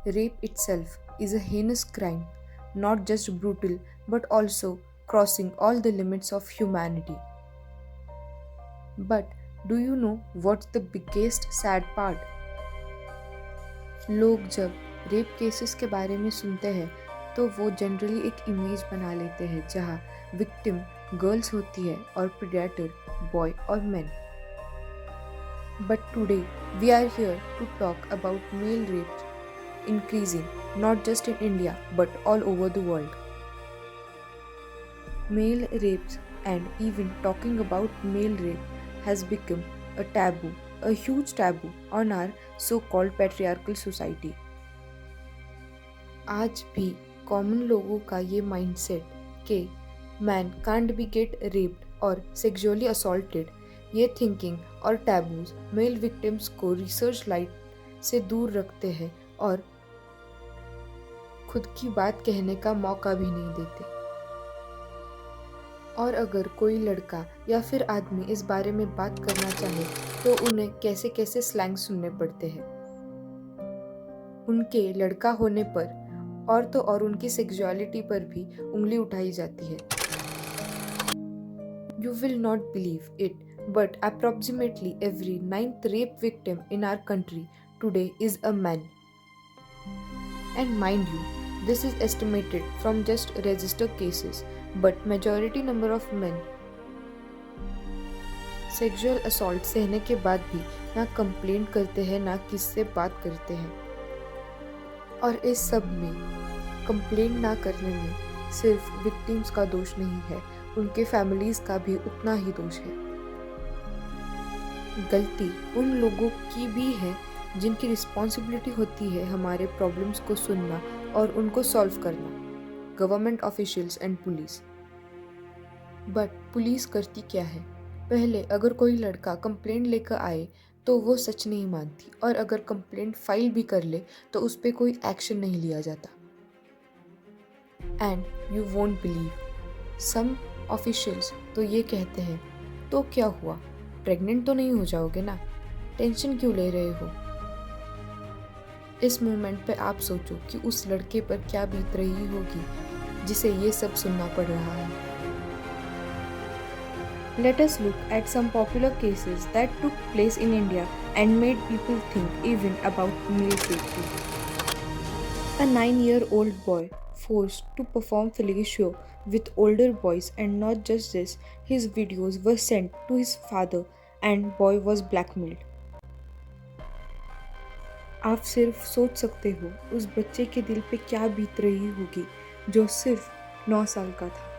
Rape itself is a heinous crime, not just brutal but also crossing all the limits of humanity. But do you know what's the biggest sad part? लोग जब rape cases के बारे में सुनते हैं तो वो generally एक इमेज बना लेते हैं जहाँ विक्टिम गर्ल्स होती है और प्रेडेटर बॉय और man. But today we are here to talk about male rape increasing not just in India but all over the world. Male rapes and even talking about male rape has become a taboo, a huge taboo on our so-called patriarchal society. आज भी common लोगों का ये mindset कि man can't be get raped और sexually assaulted, ये thinking और taboos male victims को रिसर्च लाइट से दूर रखते हैं और खुद की बात कहने का मौका भी नहीं देते. और अगर कोई लड़का या फिर आदमी इस बारे में बात करना चाहे तो उन्हें कैसे कैसे स्लैंग सुनने पड़ते हैं. उनके लड़का होने पर और तो और उनकी सेक्सुअलिटी पर भी उंगली उठाई जाती है. You will not believe it, but approximately every ninth rape victim in our country today is a man. And mind you, this is estimated from just registered cases, but majority number of men sexual assault सहने के बाद भी ना complaint करते हैं ना किससे बात करते हैं. और इस सब में कंप्लेंट ना करने में सिर्फ विक्टिम्स का दोष नहीं है, उनके फैमिलीज का भी उतना ही दोष है. गलती उन लोगों की भी है जिनकी रिस्पॉन्सिबिलिटी होती है हमारे प्रॉब्लम्स को सुनना और उनको सॉल्व करना, government officials and police. But police करती क्या है? पहले अगर कोई लड़का कंप्लेंट लेकर आए तो वो सच नहीं मानती, और अगर कंप्लेंट फाइल भी कर ले तो उस पर कोई एक्शन नहीं लिया जाता. And you won't believe, some officials तो ये कहते हैं, तो क्या हुआ, प्रेग्नेंट तो नहीं हो जाओगे ना, टेंशन क्यों ले रहे हो. इस मोमेंट पे आप सोचो कि उस लड़के पर क्या बीत रही होगी जिसे ये सब सुनना पड़ रहा है. Let us look at some popular cases that took place in India and made people think even about male safety. A 9-year-old boy forced to perform fellatio with older boys, and not just this, his videos were sent to his father and boy was blackmailed. आप सिर्फ सोच सकते हो उस बच्चे के दिल पे क्या बीत रही होगी जो सिर्फ 9 साल का था.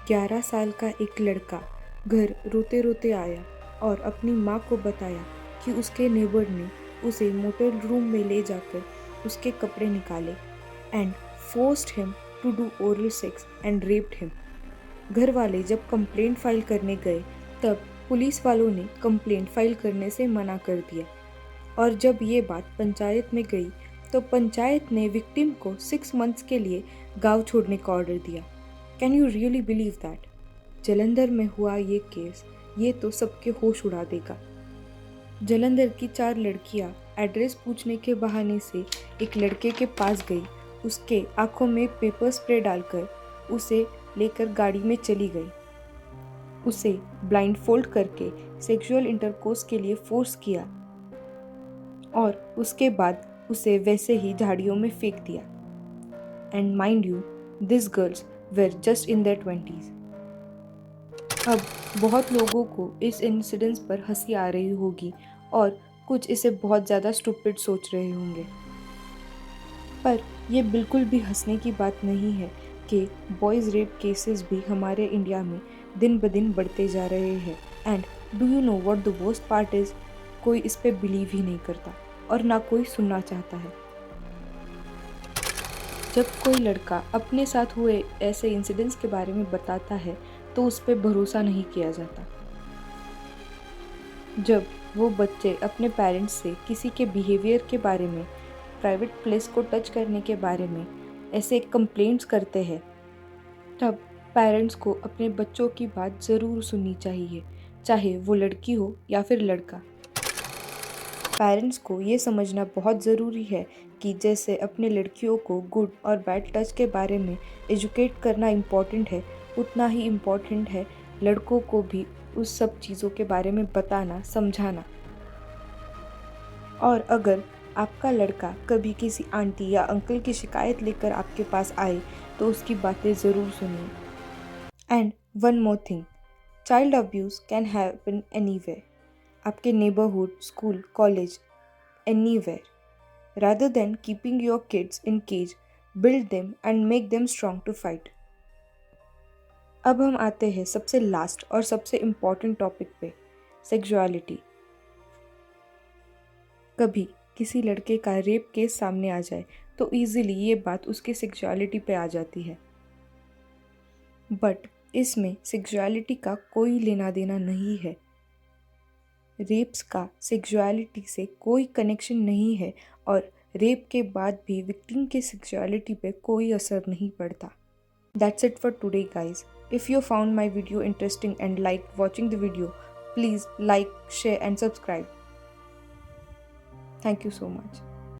11 साल का एक लड़का घर रोते रोते आया और अपनी माँ को बताया कि उसके नेबर ने उसे मोटर रूम में ले जाकर उसके कपड़े निकाले and forced him to do oral sex and raped him. घर वाले जब कंप्लेंट फाइल करने गए तब पुलिस वालों ने कंप्लेंट फाइल करने से मना कर दिया, और जब ये बात पंचायत में गई तो पंचायत ने विक्टिम को 6 मंथ्स के लिए गांव छोड़ने का ऑर्डर दिया. Can you really believe that? Jalandhar में हुआ ये केस, ये तो सबके होश उड़ा देगा. जलंधर की 4 लड़कियां एड्रेस पूछने के बहाने से एक लड़के के पास गई, उसके आंखों में पेपर स्प्रे डालकर उसे लेकर गाड़ी में चली गई, उसे ब्लाइंड फोल्ड करके सेक्सुअल इंटरकोर्स के लिए फोर्स किया और उसके बाद उसे वैसे ही झाड़ियों में फेंक दिया. And mind you, this girls where just in their 20s. अब बहुत लोगों को इस इंसिडेंस पर हंसी आ रही होगी और कुछ इसे बहुत ज़्यादा स्टूपिड सोच रहे होंगे, पर यह बिल्कुल भी हंसने की बात नहीं है कि बॉयज़ रेप केसेस भी हमारे इंडिया में दिन ब दिन बढ़ते जा रहे हैं. And do you know what the worst part is? कोई इस पे बिलीव ही नहीं करता और ना कोई सुनना चाहता है. जब कोई लड़का अपने साथ हुए ऐसे इंसिडेंट्स के बारे में बताता है तो उस पर भरोसा नहीं किया जाता. जब वो बच्चे अपने पेरेंट्स से किसी के बिहेवियर के बारे में, प्राइवेट प्लेस को टच करने के बारे में ऐसे कंप्लेंट्स करते हैं, तब पेरेंट्स को अपने बच्चों की बात ज़रूर सुननी चाहिए, चाहे वो लड़की हो या फिर लड़का. पेरेंट्स को ये समझना बहुत ज़रूरी है कि जैसे अपने लड़कियों को गुड और बैड टच के बारे में एजुकेट करना इम्पॉर्टेंट है, उतना ही इम्पॉर्टेंट है लड़कों को भी उस सब चीज़ों के बारे में बताना, समझाना। और अगर आपका लड़का कभी किसी आंटी या अंकल की शिकायत लेकर आपके पास आए तो उसकी बातें ज़रूर सुनिए। And one more thing, child abuse can happen anywhere, आपके neighbourhood, school, college, anywhere. Rather than keeping your kids in cage, build them and make them strong to fight. अब हम आते हैं सबसे लास्ट और सबसे इम्पॉर्टेंट टॉपिक पे, sexuality. कभी किसी लड़के का रेप केस सामने आ जाए तो इजीली ये बात उसकी सेक्सुअलिटी पे आ जाती है, बट इसमें सेक्सुअलिटी का कोई लेना देना नहीं है। रेप्स का सेक्सुअलिटी से कोई कनेक्शन नहीं है और रेप के बाद भी विक्टिम के सेक्सुअलिटी पे कोई असर नहीं पड़ता। That's it for today, guys. If you found my video interesting and liked watching the video, please like, share and subscribe. Thank you so much.